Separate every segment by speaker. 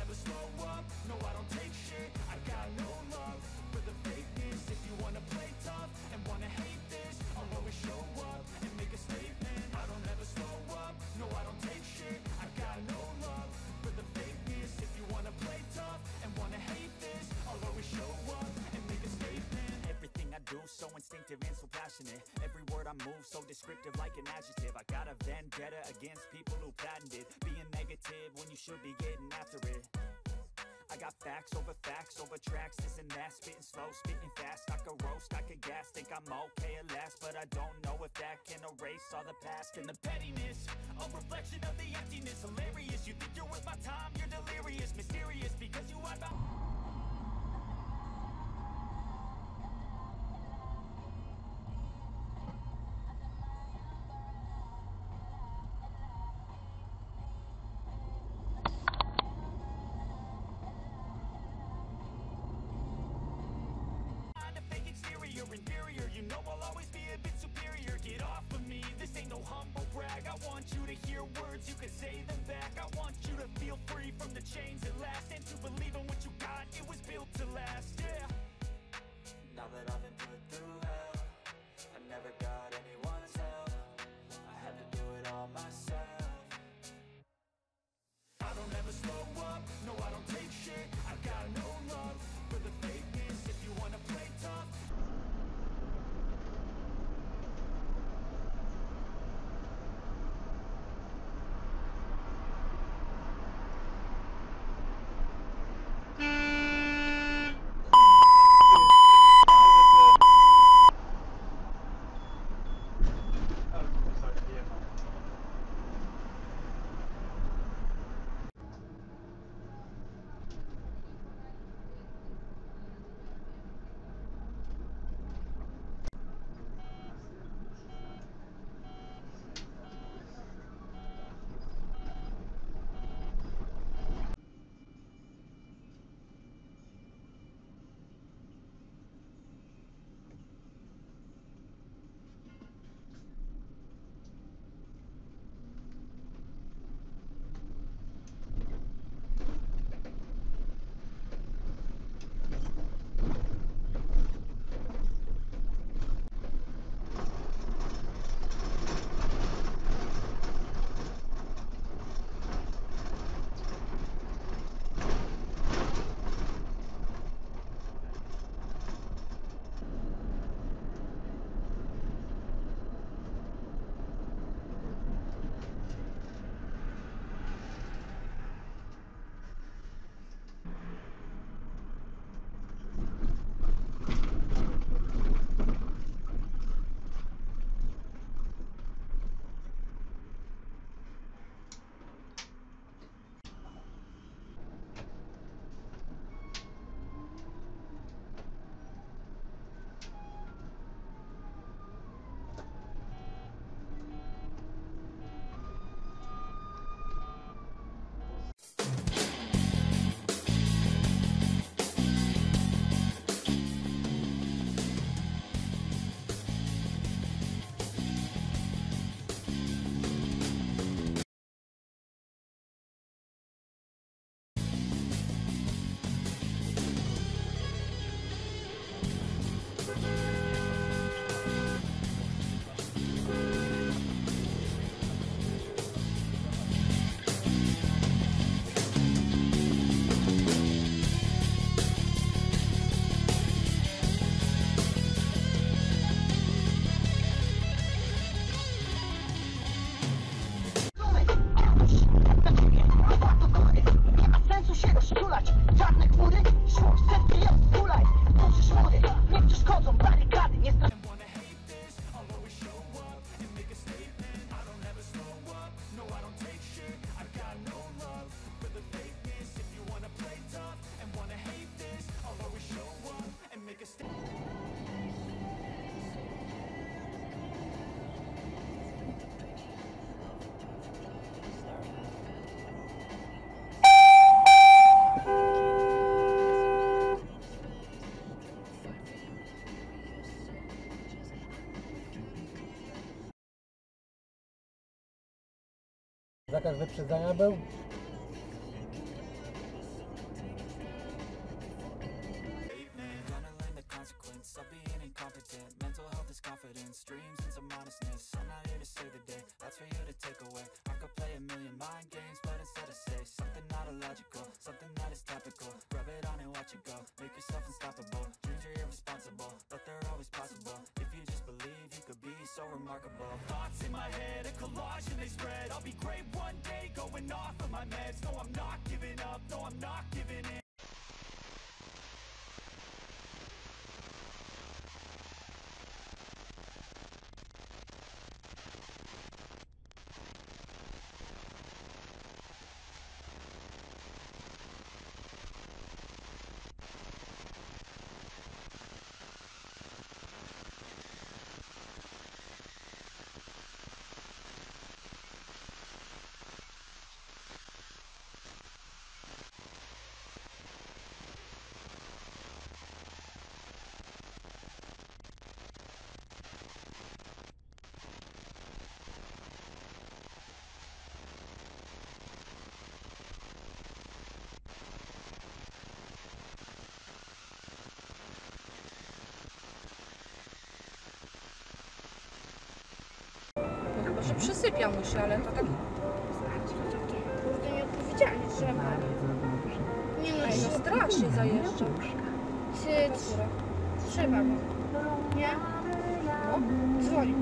Speaker 1: never slow up, no I don't take shit. I got no love for the fakeness. If you wanna play tough and wanna hate this, I'll always show up and make a statement. I don't ever slow up, no I don't take shit. I got no love for the fakeness. If you wanna play tough and wanna hate this, I'll always show up and make a statement. Everything I do so instinctive and so passionate. Every word I move so descriptive like an adjective. I got a vendetta against people who patented being negative when you should be getting after it. I got facts over tracks, this and that. Spitting slow, spitting fast. I could roast, I could gas. Think I'm okay at last, but I don't know if that can erase all the past. And the pettiness, a reflection of the emptiness. Hilarious, you think you're worth my time, you're delirious. Mysterious, because you are about... inferior, you know I'll always be a bit superior. Get off of me, this ain't no humble brag. I want you to hear words, you can say them back. I want you to feel free from the chains at last, and to believe in what you got, it was built to last, yeah. Now that I've been put through hell, I never got anyone's help. I had to do it all myself. I don't ever slow up, no I don't take shit. I got no love for the fakeness. If you wanna play tough,
Speaker 2: Zakaz wyprzedzania był?
Speaker 1: incompetent. Mental health is confidence, dreams and some honestness. I'm not here to save the day, that's for you to take away. I could play a million mind games, but instead I say something not illogical, something that is topical. Rub it on and watch it go, make yourself unstoppable. Dreams are irresponsible, but they're always possible. If you just believe, you could be so remarkable. Thoughts in my head, a collage and they spread. I'll be great one day, going off of my meds. No, I'm not giving up, no, I'm not giving in.
Speaker 2: Że przysypia mu się, ale to tak...
Speaker 3: Kurde, nieodpowiedzialnie trzeba. Nie no,
Speaker 2: Ej, no strasznie zajeżdża.
Speaker 3: Trzeba go. Nie?
Speaker 2: No.
Speaker 3: Dzwoni.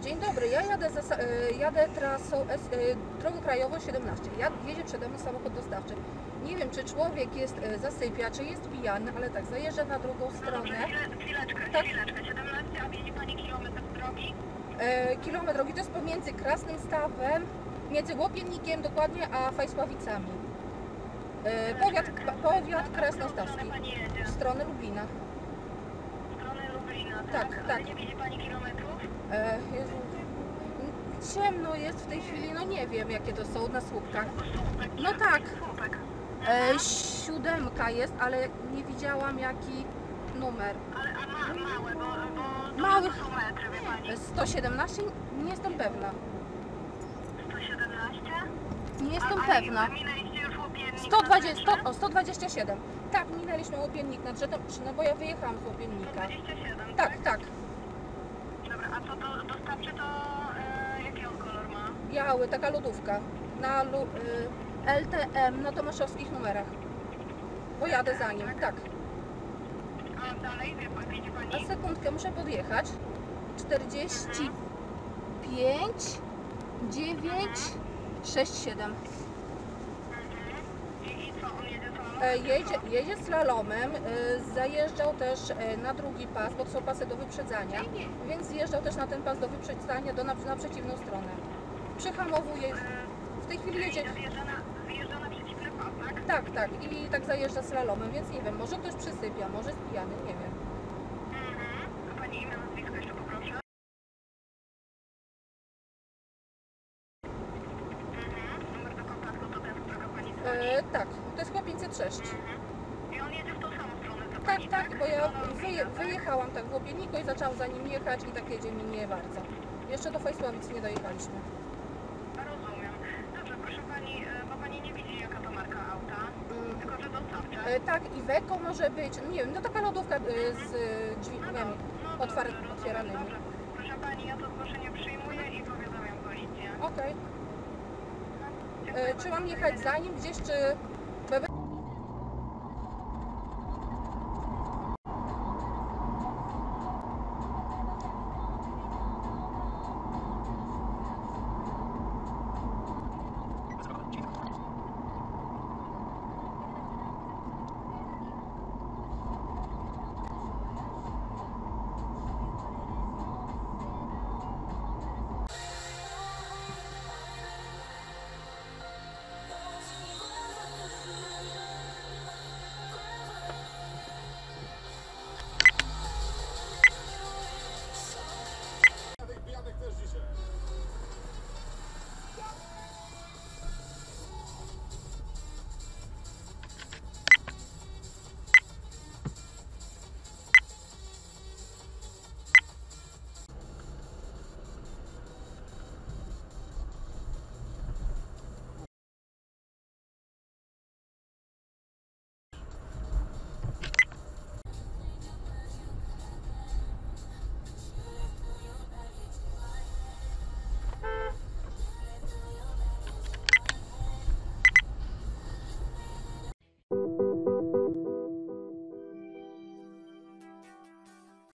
Speaker 2: Dzień dobry, ja jadę trasą drogą krajową 17. Jedzie przede mną samochód dostawczy. Nie wiem, czy człowiek zasypia, czy jest pijany, ale tak, zajeżdża na drugą stronę.
Speaker 4: Chwileczkę,
Speaker 2: tak.
Speaker 4: 17, a wiedzie Pani kilometr drogi?
Speaker 2: Kilometr drogi to jest pomiędzy Krasnym Stawem, między Łopiennikiem dokładnie, a Fajsławicami. Powiat krasnostawski. W stronę Lublina.
Speaker 4: W stronę Lublina,
Speaker 2: Tak,
Speaker 4: tak?
Speaker 2: tak.
Speaker 4: Ale nie widzi Pani kilometrów?
Speaker 2: Jezu, ciemno jest w tej chwili, no nie wiem jakie to są na słupkach.
Speaker 4: Słupek.
Speaker 2: No tak,
Speaker 4: Słupek.
Speaker 2: 7 jest, ale nie widziałam jaki numer.
Speaker 4: Ale małe, bo
Speaker 2: Małych.
Speaker 4: to są metry, wie Pani.
Speaker 2: 117? Nie jestem pewna.
Speaker 4: 117?
Speaker 2: Nie jestem pewna.
Speaker 4: A minęliście już łopiennik
Speaker 2: 127. Tak, minęliśmy Łopiennik nad rzeką, no bo ja wyjechałam z Łopiennika.
Speaker 4: 127,
Speaker 2: Tak, tak.
Speaker 4: Dobra, a co to dostawczy, to jaki on kolor ma?
Speaker 2: Biały, taka lodówka. Na LTM na tomaszowskich numerach. Bo jadę za nim, tak.
Speaker 4: A dalej, widzi Pani?
Speaker 2: A sekundkę, muszę podjechać. 45, 9, 6, 7.
Speaker 4: I co, on jedzie slalomem?
Speaker 2: Jedzie slalomem, zajeżdżał też na drugi pas, bo to są pasy do wyprzedzania, więc zjeżdżał też na ten pas do wyprzedzania na przeciwną stronę. Przyhamowuje, w tej chwili jedzie...
Speaker 4: Zjeżdża na przeciwny pas, tak?
Speaker 2: Tak, tak, i tak zajeżdża slalomem, więc nie wiem, może ktoś przysypia, może jest pijany, nie wiem.
Speaker 4: A Pani imię, nazwisko jeszcze poproszę? Numer do kontaktu to ten, z którego Pani dzwoni?
Speaker 2: Tak, to jest chyba 506.
Speaker 4: I on jedzie w tą samą stronę co
Speaker 2: Tak,
Speaker 4: Pani,
Speaker 2: tak, bo ja
Speaker 4: tak?
Speaker 2: wyjechałam tak w Łopienniku i zaczęłam za nim jechać i tak jedzie mi nie bardzo. Jeszcze do Fajsławic nie dojechaliśmy.
Speaker 4: Rozumiem. Dobrze, proszę Pani, bo Pani nie widzi jaka to marka auta, tylko że dostawcza.
Speaker 2: Tak, Iveco może być, nie wiem, no taka lodówka z dźwigniami otwieranymi.
Speaker 4: Dobrze, proszę Pani, ja to zgłoszenie przyjmuję i powiadamiam policję.
Speaker 2: Okej. Czy mam jechać za nim gdzieś, czy